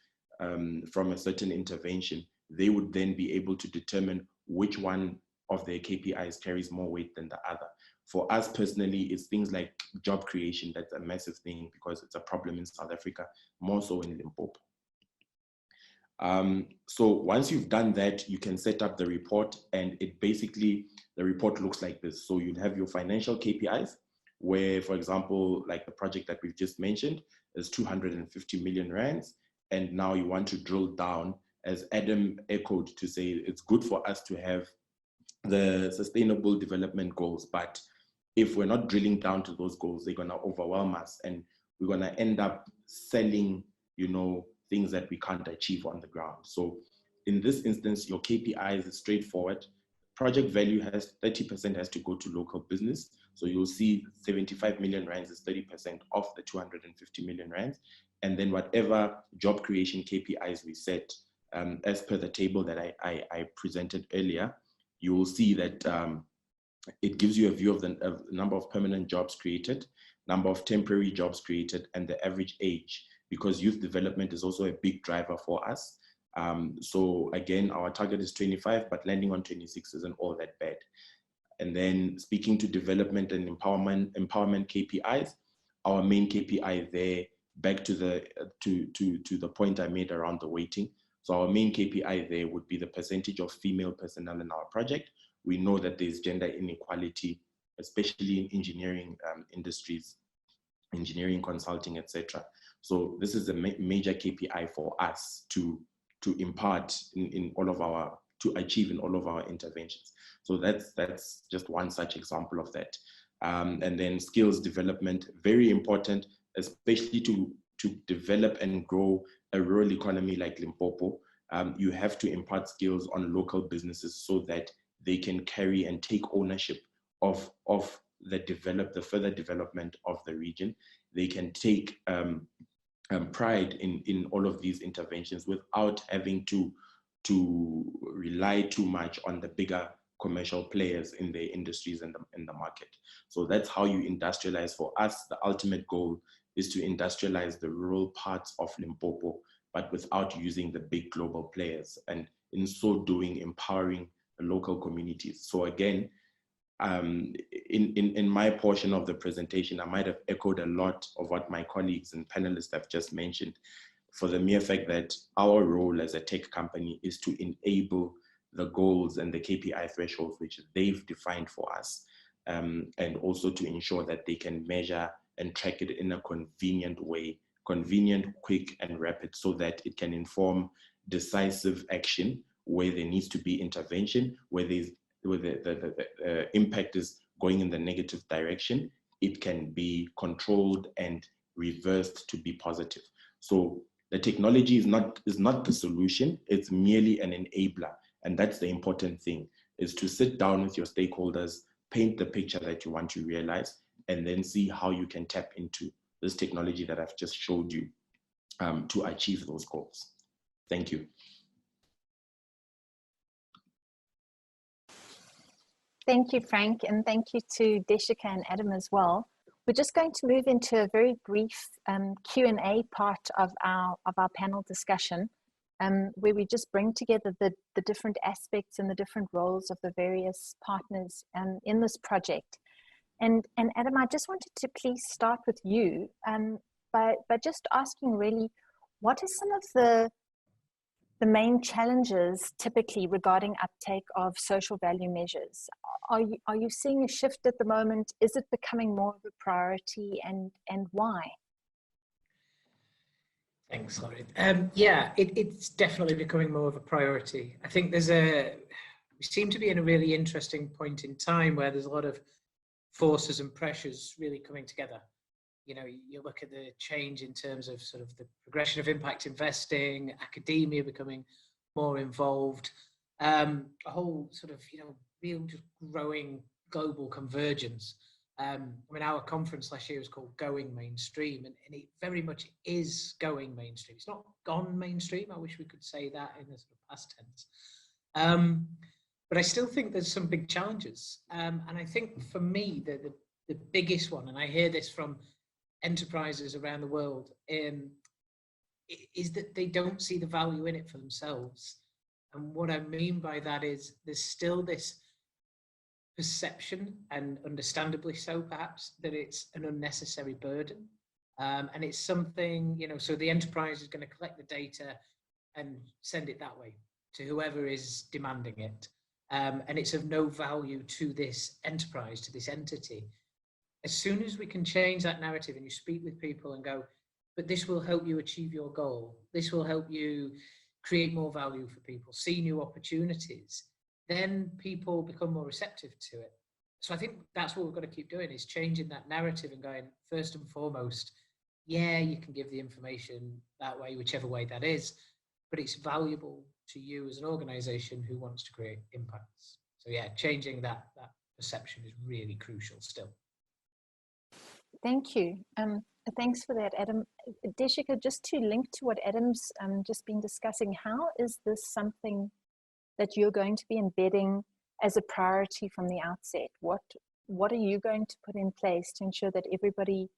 from a certain intervention, they would then be able to determine which one of their KPIs carries more weight than the other. For us personally, it's things like job creation. That's a massive thing because it's a problem in South Africa, more so in Limpopo. So once you've done that, you can set up the report, and it basically, the report looks like this. So you'd have your financial KPIs, where, for example, like the project that we've just mentioned is 250 million rands. And now you want to drill down, as Adam echoed, to say it's good for us to have the sustainable development goals, but if we're not drilling down to those goals, they're going to overwhelm us, and we're going to end up selling, you know, things that we can't achieve on the ground. So in this instance, your KPIs is straightforward. Project value has 30% has to go to local business. So you'll see 75 million rands is 30% of the 250 million rands. And then whatever job creation KPIs we set, as per the table that I presented earlier, you will see that it gives you a view of the number of permanent jobs created, number of temporary jobs created, and the average age, because youth development is also a big driver for us. So again, our target is 25, but landing on 26 isn't all that bad. And then speaking to development and empowerment KPIs, our main KPI there, back to the point I made around the weighting. So our main KPI there would be the percentage of female personnel in our project. We know that there's gender inequality, especially in engineering industries, engineering, consulting, etc. So this is a major KPI for us to impart in all of our, to achieve in all of our interventions. So that's just one such example of that. And then skills development, very important, especially to develop and grow a rural economy like Limpopo. You have to impart skills on local businesses so that they can carry and take ownership of the further development of the region. They can take pride in all of these interventions without having to rely too much on the bigger commercial players in the industries and in the market. So that's how you industrialize. For us, the ultimate goal is to industrialize the rural parts of Limpopo, but without using the big global players, and in so doing, empowering the local communities. So again, in my portion of the presentation, I might have echoed a lot of what my colleagues and panelists have just mentioned, for the mere fact that our role as a tech company is to enable the goals and the KPI thresholds which they've defined for us, and also to ensure that they can measure and track it in a convenient way, convenient, quick, and rapid, so that it can inform decisive action where there needs to be intervention, where the impact is going in the negative direction. It can be controlled and reversed to be positive. So the technology is not the solution, it's merely an enabler. And that's the important thing, is to sit down with your stakeholders, paint the picture that you want to realize, and then see how you can tap into this technology that I've just showed you to achieve those goals. Thank you. Thank you, Frank, and thank you to Deshika and Adam as well. We're just going to move into a very brief Q&A part of our panel discussion, where we just bring together the different aspects and the different roles of the various partners in this project. And Adam, I just wanted to please start with you by just asking really, what are some of the main challenges typically regarding uptake of social value measures? Are you seeing a shift at the moment? Is it becoming more of a priority, and why? Thanks, Lauren. Yeah, it's definitely becoming more of a priority. I think we seem to be in a really interesting point in time where there's a lot of forces and pressures really coming together. You know, you look at the change in terms of sort of the progression of impact investing, academia becoming more involved, a whole sort of, you know, real just growing global convergence. I mean, our conference last year was called Going Mainstream, and it very much is going mainstream. It's not gone mainstream. I wish we could say that in the sort of past tense. But I still think there's some big challenges. And I think for me, the biggest one, and I hear this from enterprises around the world, is that they don't see the value in it for themselves. And what I mean by that is there's still this perception, and understandably so perhaps, that it's an unnecessary burden. And it's something, you know, so the enterprise is going to collect the data and send it that way to whoever is demanding it. And it's of no value to this enterprise, to this entity. As soon as we can change that narrative and you speak with people and go, but this will help you achieve your goal, this will help you create more value for people, see new opportunities, then people become more receptive to it. So I think that's what we've got to keep doing, is changing that narrative and going, first and foremost, yeah, you can give the information that way, whichever way that is, but it's valuable to you as an organization who wants to create impacts. So yeah, changing that perception is really crucial still. Thank you. Thanks for that, Adam. Deshika, just to link to what Adam's just been discussing, how is this something that you're going to be embedding as a priority from the outset? What are you going to put in place to ensure that everybody,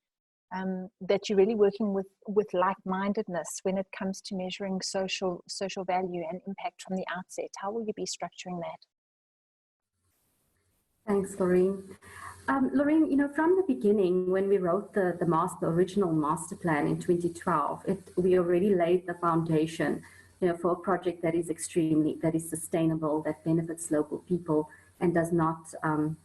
that you're really working with like-mindedness when it comes to measuring social value and impact from the outset? How will you be structuring that? Thanks, Lorraine. Lorraine, from the beginning, when we wrote the original master plan in 2012, we already laid the foundation, for a project that is sustainable, that benefits local people and does not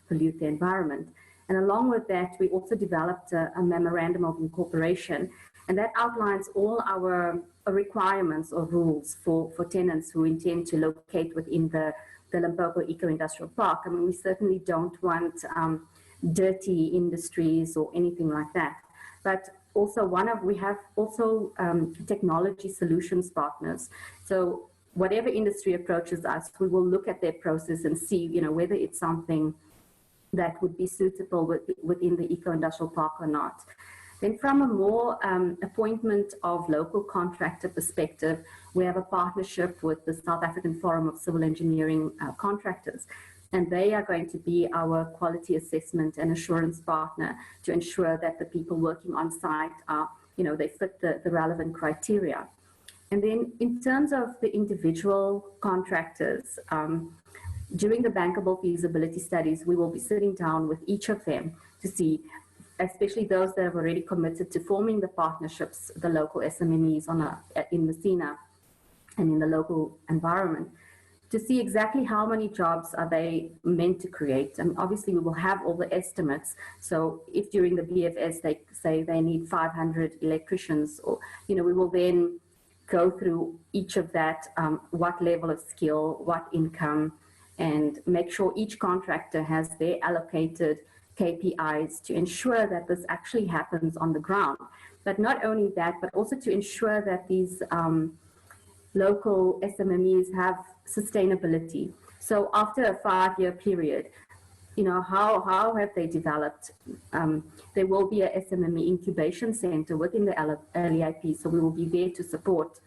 pollute the environment. And along with that, we also developed a Memorandum of Incorporation, and that outlines all our requirements or rules for tenants who intend to locate within the Limpopo Eco-Industrial Park. I mean, we certainly don't want dirty industries or anything like that. But also we have also technology solutions partners. So whatever industry approaches us, we will look at their process and see, whether it's something that would be suitable within the Eco-Industrial Park or not. Then from a more appointment of local contractor perspective, we have a partnership with the South African Forum of Civil Engineering Contractors, and they are going to be our quality assessment and assurance partner to ensure that the people working on site are, they fit the relevant criteria. And then in terms of the individual contractors, during the bankable feasibility studies, we will be sitting down with each of them to see, especially those that have already committed to forming the partnerships, the local SMMEs in Messina and in the local environment, to see exactly how many jobs are they meant to create. And obviously we will have all the estimates. So if during the BFS they say they need 500 electricians, or, we will then go through each of that, what level of skill, what income, and make sure each contractor has their allocated KPIs to ensure that this actually happens on the ground. But not only that, but also to ensure that these local SMMEs have sustainability. So after a 5-year period, how have they developed? There will be a SMME incubation center within the LEIP, so we will be there to support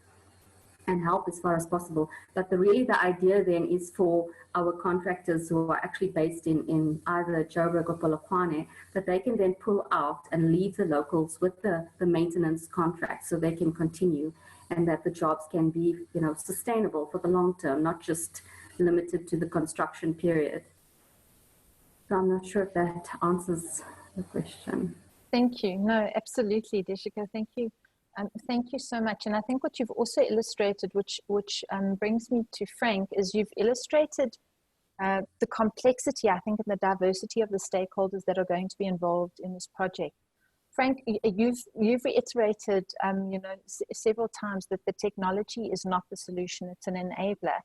and help as far as possible. But the idea then is for our contractors who are actually based in either Joburg or Polokwane, that they can then pull out and leave the locals with the maintenance contract so they can continue, and that the jobs can be, sustainable for the long term, not just limited to the construction period. So I'm not sure if that answers the question. Thank you. No, absolutely, Deshika. Thank you. Thank you so much. And I think what you've also illustrated, which brings me to Frank, is you've illustrated the complexity, I think, and the diversity of the stakeholders that are going to be involved in this project. Frank, you've reiterated, several times that the technology is not the solution; it's an enabler.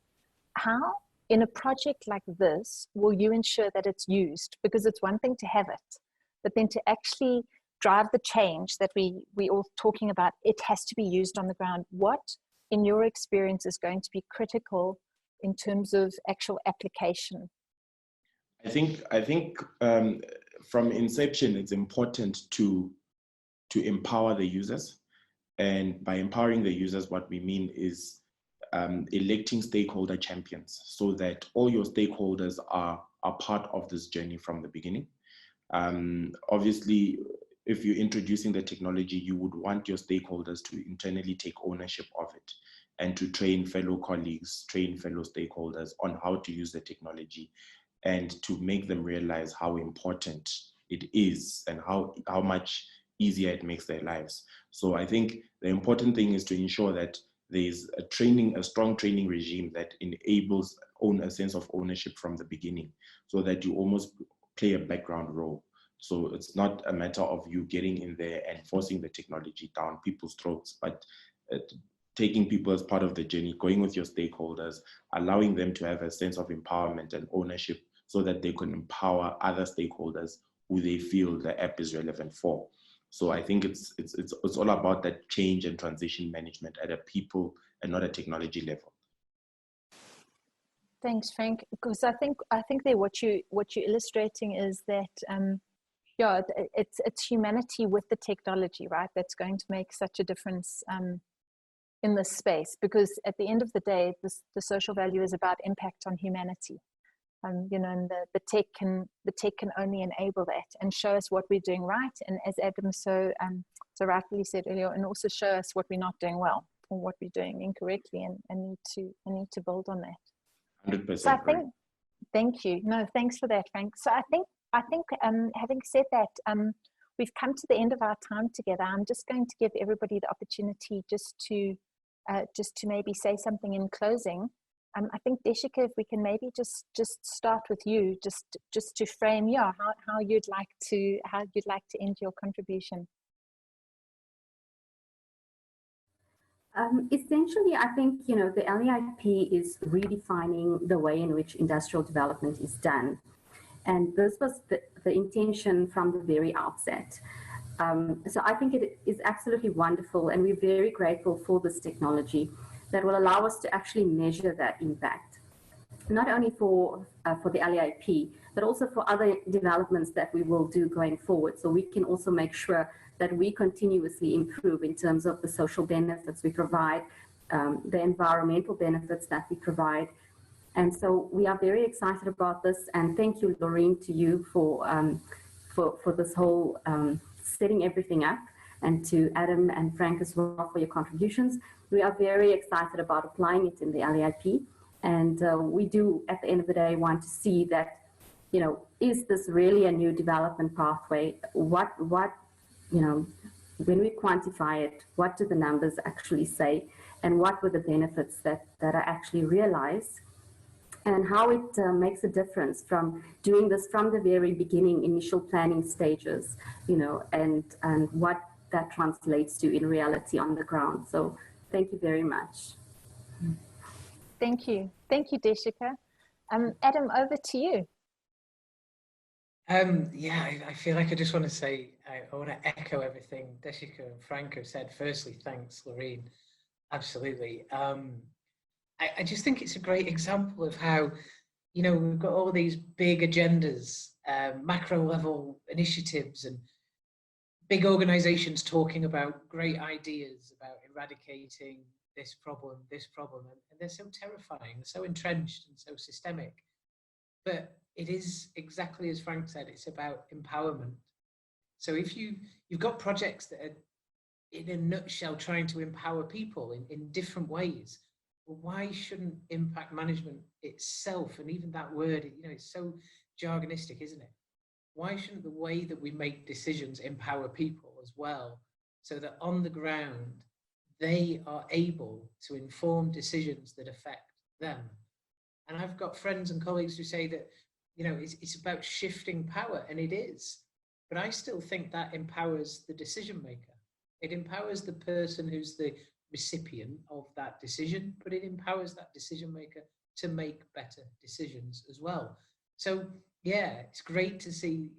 How, in a project like this, will you ensure that it's used? Because it's one thing to have it, but then to actually drive the change that we all talking about, it has to be used on the ground. What, in your experience, is going to be critical in terms of actual application? I think from inception, it's important to empower the users. And by empowering the users, what we mean is electing stakeholder champions, so that all your stakeholders are part of this journey from the beginning. Obviously, if you're introducing the technology, you would want your stakeholders to internally take ownership of it and to train fellow colleagues, train fellow stakeholders on how to use the technology, and to make them realize how important it is and how much easier it makes their lives. So I think the important thing is to ensure that there's a strong training regime that enables a sense of ownership from the beginning, so that you almost play a background role. So it's not a matter of you getting in there and forcing the technology down people's throats, but taking people as part of the journey, going with your stakeholders, allowing them to have a sense of empowerment and ownership, so that they can empower other stakeholders who they feel the app is relevant for. So I think it's all about that change and transition management at a people and not a technology level. Thanks, Frank. Because I think that what you're illustrating is that yeah, it's humanity with the technology, right? That's going to make such a difference in this space. Because at the end of the day, the social value is about impact on humanity. You know, and the tech can only enable that and show us what we're doing right. And as Adam so rightly said earlier, and also show us what we're not doing well or what we're doing incorrectly, and need to build on that. 100%. So I think, thank you. No, thanks for that, Frank. So I think having said that, we've come to the end of our time together. I'm just going to give everybody the opportunity just to maybe say something in closing. I think, Deshika, if we can maybe just start with you, just to frame, yeah, how you'd like to end your contribution. Essentially, I think, you know, the LEIP is redefining the way in which industrial development is done. And this was the intention from the very outset. So I think it is absolutely wonderful, and we're very grateful for this technology that will allow us to actually measure that impact, not only for the LEIP, but also for other developments that we will do going forward. So we can also make sure that we continuously improve in terms of the social benefits we provide, the environmental benefits that we provide. And so we are very excited about this. And thank you, Laureen, to you for this whole setting everything up, and to Adam and Frank as well for your contributions. We are very excited about applying it in the LEIP. And we do, at the end of the day, want to see that, you know, is this really a new development pathway? What you know, when we quantify it, what do the numbers actually say? And what were the benefits that are actually realized? And how it makes a difference from doing this from the very beginning, initial planning stages, you know, and what that translates to in reality on the ground. So thank you very much. Thank you. Thank you, Deshika. Adam, over to you. Yeah, I feel like I just want to say, I want to echo everything Deshika and Frank have said. Firstly, thanks, Laureen. Absolutely. I just think it's a great example of how, you know, we've got all these big agendas, macro level initiatives, and big organizations talking about great ideas about eradicating this problem, and they're so terrifying, they're so entrenched and so systemic. But it is exactly as Frank said, it's about empowerment. So if you've got projects that are, in a nutshell, trying to empower people in different ways, well, why shouldn't impact management itself, and even that word, you know, it's so jargonistic, isn't it? Why shouldn't the way that we make decisions empower people as well, so that on the ground, they are able to inform decisions that affect them? And I've got friends and colleagues who say that, you know, it's about shifting power, and it is. But I still think that empowers the decision maker. It empowers the person who's the recipient of that decision, but it empowers that decision maker to make better decisions as well. So yeah, it's great to see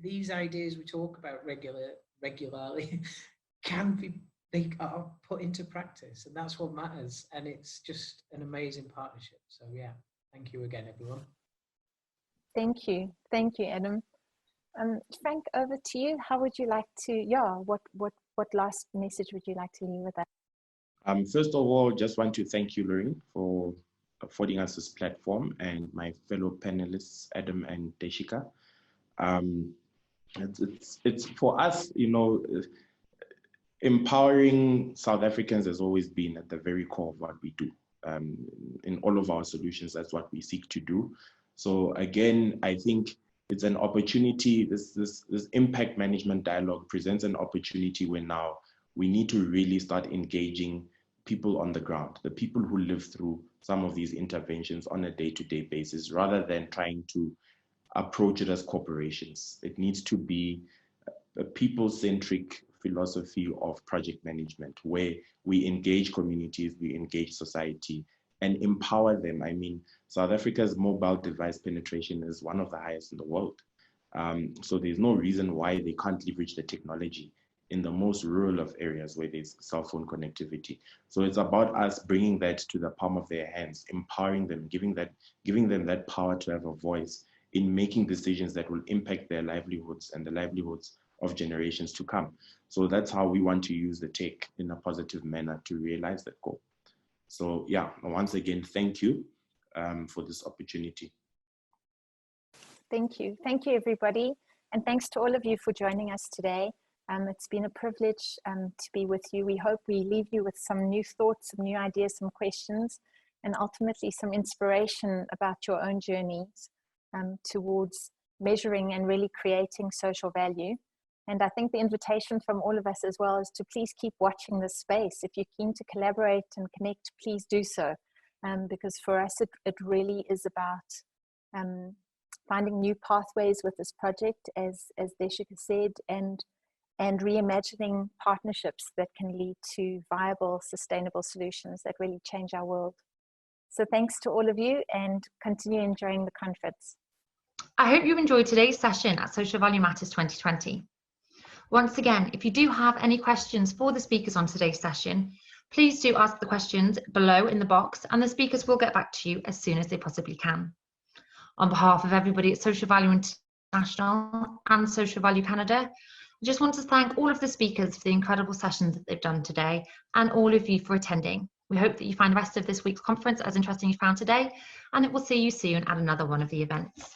these ideas we talk about regularly they are put into practice, and that's what matters. And it's just an amazing partnership. So yeah, thank you again, everyone. Thank you, Adam. Frank, over to you. How would you like to? Yeah, what last message would you like to leave with us? First of all, just want to thank you, Laureen, for affording us this platform, and my fellow panelists, Adam and Deshika. It's for us, you know, empowering South Africans has always been at the very core of what we do. In all of our solutions, that's what we seek to do. So again, I think it's an opportunity, this impact management dialogue presents an opportunity where now we need to really start engaging people on the ground, the people who live through some of these interventions on a day-to-day basis, rather than trying to approach it as corporations. It needs to be a people-centric philosophy of project management, where we engage communities, we engage society, and empower them. I mean, South Africa's mobile device penetration is one of the highest in the world. So there's no reason why they can't leverage the technology in the most rural of areas where there's cell phone connectivity. So it's about us bringing that to the palm of their hands, empowering them, giving them that power to have a voice in making decisions that will impact their livelihoods and the livelihoods of generations to come. So that's how we want to use the tech in a positive manner to realize that goal. So yeah, once again, thank you for this opportunity. Thank you. Thank you, everybody. And thanks to all of you for joining us today. It's been a privilege to be with you. We hope we leave you with some new thoughts, some new ideas, some questions, and ultimately some inspiration about your own journeys towards measuring and really creating social value. And I think the invitation from all of us as well is to please keep watching this space. If you're keen to collaborate and connect, please do so. Because for us, it really is about finding new pathways with this project, as Deshika said, and reimagining partnerships that can lead to viable, sustainable solutions that really change our world. So thanks to all of you, and continue enjoying the conference. I hope you enjoyed today's session at Social Value Matters 2020. Once again, if you do have any questions for the speakers on today's session, please do ask the questions below in the box, and the speakers will get back to you as soon as they possibly can. On behalf of everybody at Social Value International and Social Value Canada, I just want to thank all of the speakers for the incredible sessions that they've done today, and all of you for attending. We hope that you find the rest of this week's conference as interesting as you found today, and it will see you soon at another one of the events.